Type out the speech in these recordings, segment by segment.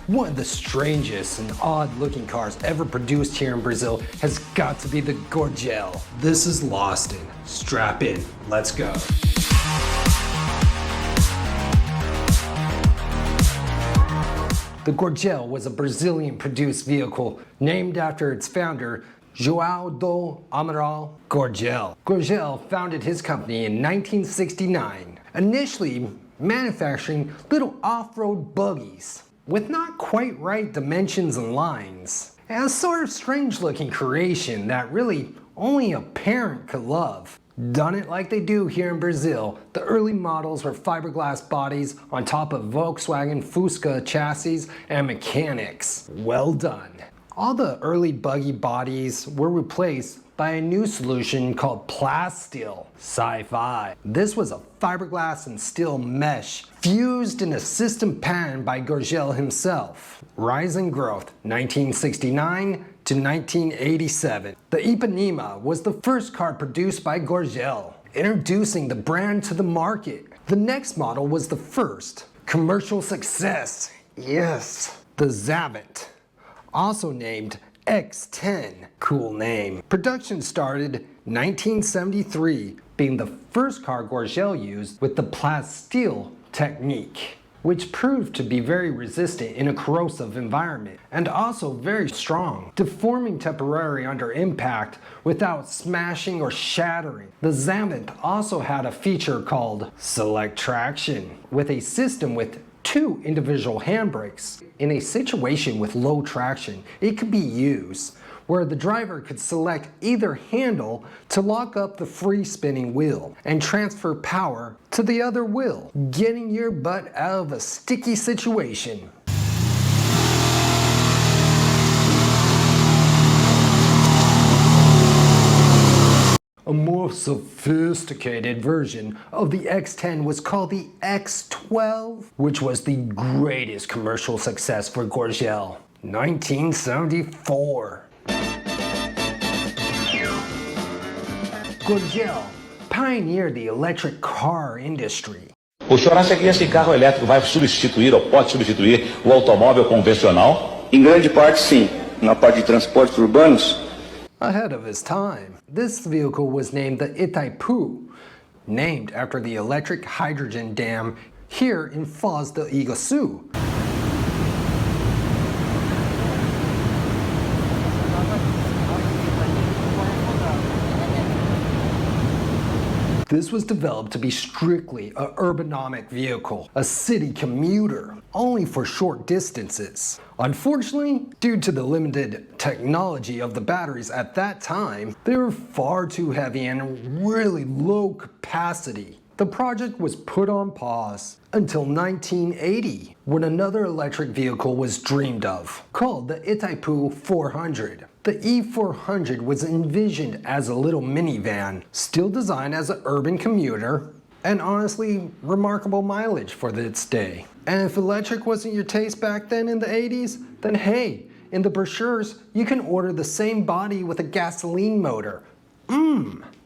One of the strangest and odd-looking cars ever produced here in Brazil has got to be the Gurgel. This is Lost in. Strap in. Let's go. The Gurgel was a Brazilian-produced vehicle named after its founder, João do Amaral Gurgel. Gurgel founded his company in 1969, initially manufacturing little off-road buggies with not quite right dimensions and lines, and a sort of strange-looking creation that really only a parent could love. Done it like they do here in Brazil, the early models were fiberglass bodies on top of Volkswagen Fusca chassis and mechanics. Well done. All the early buggy bodies were replaced by a new solution called Plastil Sci-Fi. This was a fiberglass and steel mesh fused in a system patented by Gurgel himself. Rise and growth, 1969 to 1987. The Ipanema was the first car produced by Gurgel, introducing the brand to the market. The next model was the first commercial success. Yes, the Zavent, also named X10, cool name. Production started 1973, being the first car Gurgel used with the Plastil technique, which proved to be very resistant in a corrosive environment and also very strong, deforming temporarily under impact without smashing or shattering. The Zavent also had a feature called Select Traction, with a system with 2 individual handbrakes. In a situation with low traction, it could be used where the driver could select either handle to lock up the free spinning wheel and transfer power to the other wheel, getting your butt out of a sticky situation. A more sophisticated version of the X10 was called the X12, which was the greatest commercial success for Gurgel. 1974. Gurgel pioneered the electric car industry. O senhor acha que esse carro elétrico vai substituir ou pode substituir o automóvel convencional? Em grande parte, sim. Na parte de transportes urbanos, ahead of his time. This vehicle was named the Itaipu, named after the electric hydrogen dam here in Foz do Iguaçu. This was developed to be strictly a urbanomic vehicle, a city commuter, only for short distances. Unfortunately, due to the limited technology of the batteries at that time, they were far too heavy and really low capacity. The project was put on pause until 1980, when another electric vehicle was dreamed of, called the Itaipu 400. The E400 was envisioned as a little minivan, still designed as an urban commuter, and honestly, remarkable mileage for its day. And if electric wasn't your taste back then in the 80s, then hey, in the brochures, you can order the same body with a gasoline motor.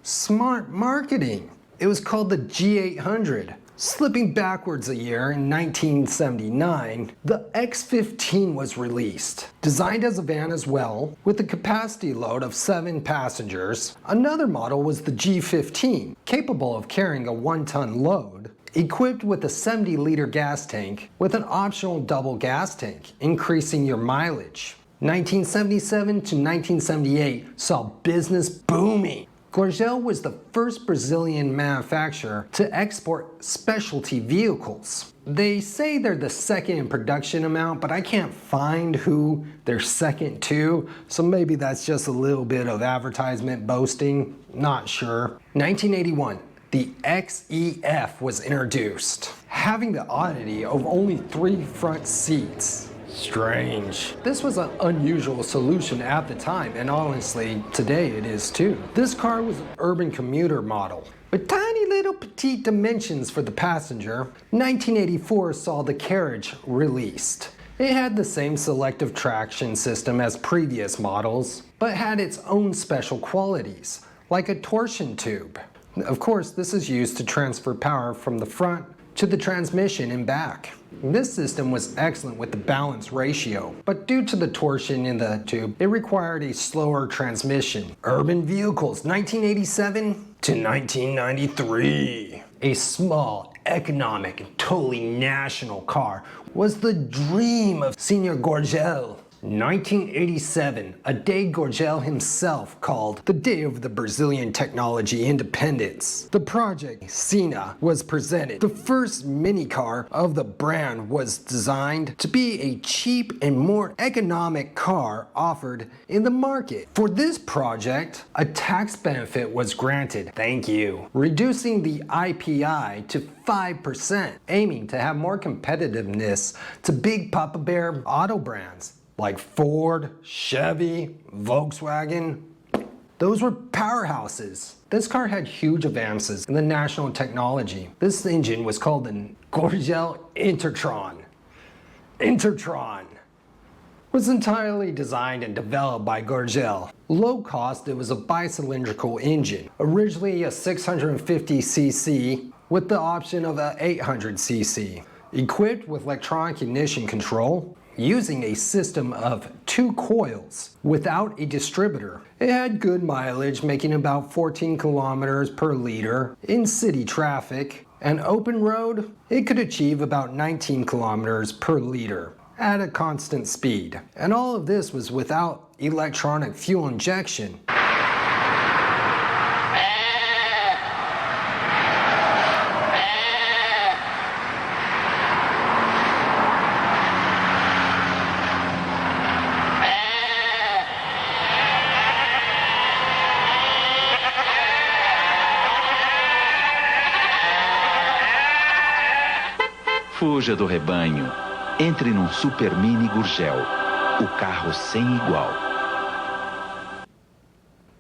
Smart marketing. It was called the G800. Slipping backwards a year in 1979, the X15 was released. Designed as a van as well, with a capacity load of 7 passengers, another model was the G15, capable of carrying a 1-ton load, equipped with a 70-liter gas tank with an optional double gas tank, increasing your mileage. 1977 to 1978 saw business booming. Gurgel was the first Brazilian manufacturer to export specialty vehicles. They say they're the second in production amount, but I can't find who they're second to, so maybe that's just a little bit of advertisement boasting, not sure. 1981, the XEF was introduced, having the oddity of only 3 front seats. Strange. This was an unusual solution at the time, and honestly, today it is too. This car was an urban commuter model, with tiny little petite dimensions for the passenger. 1984 saw the carriage released. It had the same selective traction system as previous models, but had its own special qualities, like a torsion tube. Of course, this is used to transfer power from the front to the transmission and back. This system was excellent with the balance ratio, but due to the torsion in the tube, it required a slower transmission. Urban vehicles, 1987 to 1993. A small, economic, and totally national car was the dream of Sr. Gurgel. 1987, a day Gurgel himself called the Day of the Brazilian Technology Independence. The project Sina was presented. The first mini car of the brand was designed to be a cheap and more economic car offered in the market. For this project, a tax benefit was granted, thank you, reducing the IPI to 5%, aiming to have more competitiveness to big Papa Bear auto brands like Ford, Chevy, Volkswagen. Those were powerhouses. This car had huge advances in the national technology. This engine was called the Gurgel Intertron. Intertron was entirely designed and developed by Gurgel. Low cost, it was a bicylindrical engine, originally a 650cc with the option of a 800cc. Equipped with electronic ignition control, using a system of 2 coils without a distributor. It had good mileage, making about 14 kilometers per liter in city traffic. And open road, it could achieve about 19 kilometers per liter at a constant speed. And all of this was without electronic fuel injection. Fuja do rebanho. Entre num super mini Gurgel. O carro sem igual.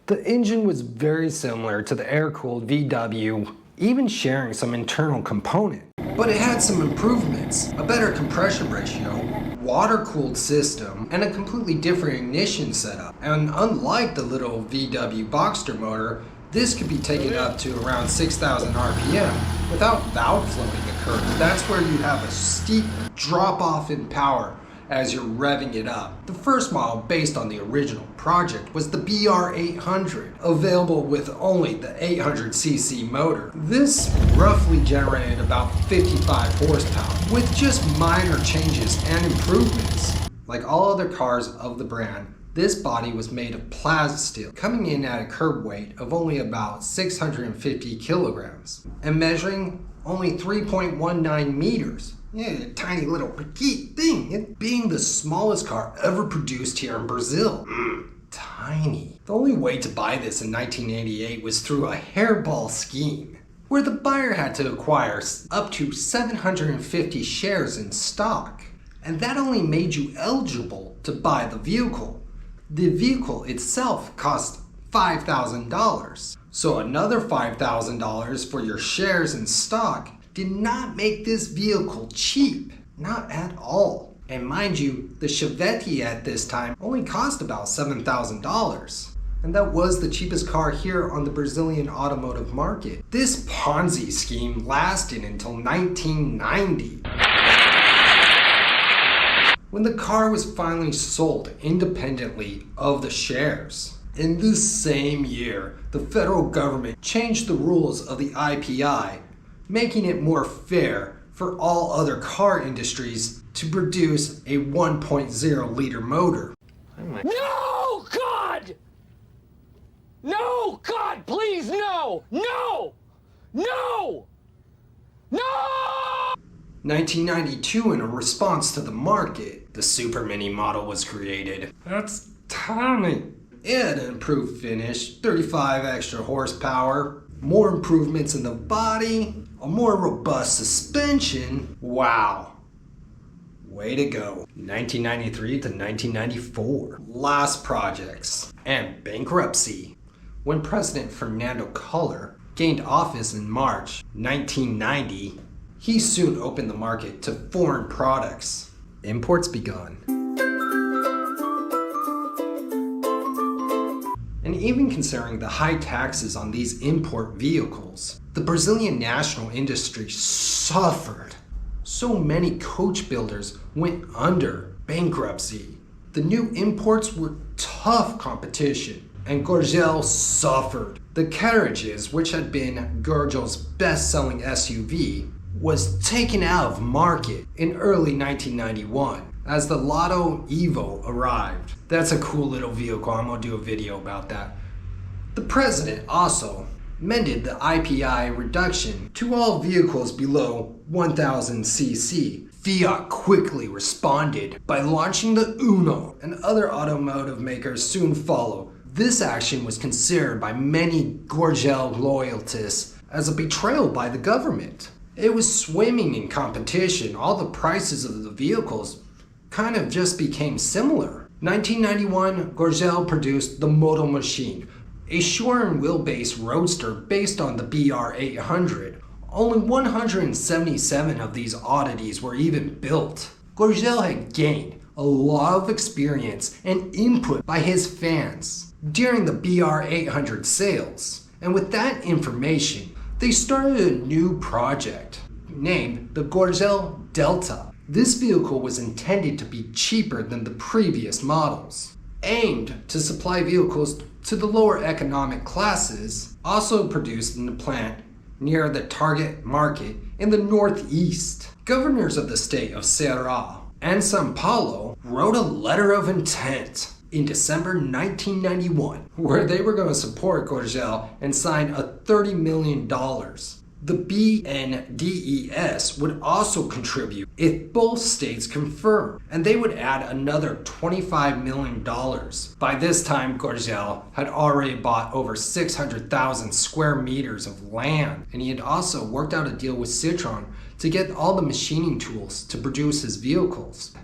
The engine was very similar to the air-cooled VW, even sharing some internal component. But it had some improvements, a better compression ratio, water-cooled system, and a completely different ignition setup. And unlike the little VW Boxster motor, this could be taken up to around 6,000 RPM without valve floating occurring. That's where you have a steep drop off in power as you're revving it up. The first model based on the original project was the BR800, available with only the 800cc motor. This roughly generated about 55 horsepower with just minor changes and improvements. Like all other cars of the brand, this body was made of plasteel, coming in at a curb weight of only about 650 kilograms and measuring only 3.19 meters. Yeah, a tiny little petite thing, it being the smallest car ever produced here in Brazil. Tiny. The only way to buy this in 1988 was through a hairball scheme, where the buyer had to acquire up to 750 shares in stock, and that only made you eligible to buy the vehicle. The vehicle itself cost $5,000. So another $5,000 for your shares in stock did not make this vehicle cheap. Not at all. And mind you, the Chevette at this time only cost about $7,000. And that was the cheapest car here on the Brazilian automotive market. This Ponzi scheme lasted until 1990. When the car was finally sold independently of the shares. In this same year, the federal government changed the rules of the IPI, making it more fair for all other car industries to produce a 1.0 liter motor. No, God! No, God, please, no! No! No! No! 1992, in a response to the market, the Super Mini model was created. That's tiny. It had an improved finish, 35 extra horsepower, more improvements in the body, a more robust suspension. Wow. Way to go. 1993 to 1994. Last projects and bankruptcy. When President Fernando Collor gained office in March 1990, he soon opened the market to foreign products. Imports begun. And even considering the high taxes on these import vehicles, the the Brazilian national industry suffered. So many coach builders went under bankruptcy. The new imports were tough competition, and Gurgel suffered. The carriages, which had been Gurgel's best-selling SUV, was taken out of market in early 1991 as the Lotto Evo arrived. That's a cool little vehicle. I'm gonna do a video about that. The president also amended the IPI reduction to all vehicles below 1000 cc. Fiat quickly responded by launching the Uno, and other automotive makers soon followed. This action was considered by many Gurgel loyalists as a betrayal by the government. It was swimming in competition. All the prices of the vehicles kind of just became similar. 1991, Gurgel produced the Model Machine, a short and wheelbase roadster based on the BR800. Only 177 of these oddities were even built. Gurgel had gained a lot of experience and input by his fans during the BR800 sales, and with that information, they started a new project named the Gurgel Delta. This vehicle was intended to be cheaper than the previous models, aimed to supply vehicles to the lower economic classes, also produced in the plant near the target market in the Northeast. Governors of the state of Ceará and São Paulo wrote a letter of intent in December 1991, where they were going to support Gurgel and sign a $30 million. The BNDES would also contribute if both states confirmed, and they would add another $25 million. By this time, Gurgel had already bought over 600,000 square meters of land, and he had also worked out a deal with Citroën to get all the machining tools to produce his vehicles.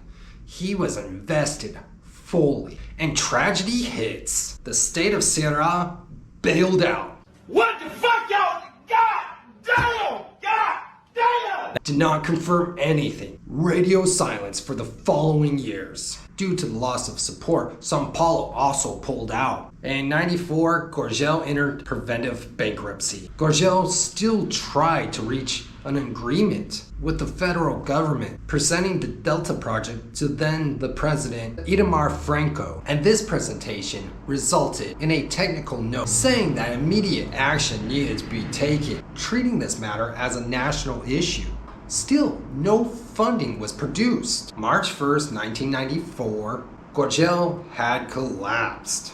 He was invested fully, and tragedy hits. The state of Ceará bailed out. What the fuck, y'all? God damn! God damn! Did not confirm anything. Radio silence for the following years. Due to the loss of support, São Paulo also pulled out. In 94, Gurgel entered preventive bankruptcy. Gurgel still tried to reach an agreement with the federal government, presenting the Delta project to then the president Itamar Franco, and this presentation resulted in a technical note saying that immediate action needed to be taken, treating this matter as a national issue. Still, no funding was produced. March 1st, 1994, Gurgel had collapsed.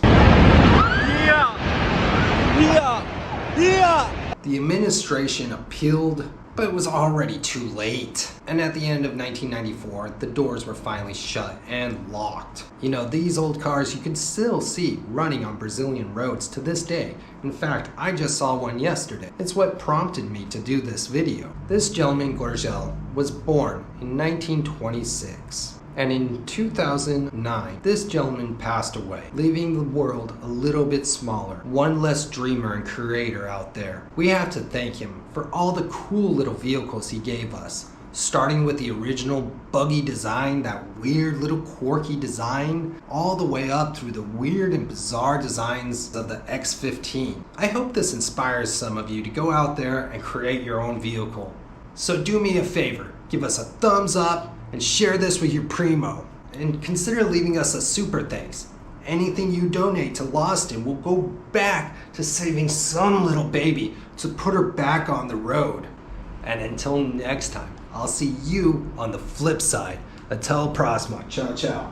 The administration appealed, but it was already too late. And at the end of 1994, the doors were finally shut and locked. You know, these old cars you can still see running on Brazilian roads to this day. In fact, I just saw one yesterday. It's what prompted me to do this video. This gentleman, Gurgel, was born in 1926. And in 2009, this gentleman passed away, leaving the world a little bit smaller. One less dreamer and creator out there. We have to thank him for all the cool little vehicles he gave us. Starting with the original buggy design, that weird little quirky design, all the way up through the weird and bizarre designs of the X15. I hope this inspires some of you to go out there and create your own vehicle. So do me a favor, give us a thumbs up, and share this with your primo. And consider leaving us a super thanks. Anything you donate to Loston will go back to saving some little baby to put her back on the road. And until next time, I'll see you on the flip side. Até o próximo. Ciao, ciao.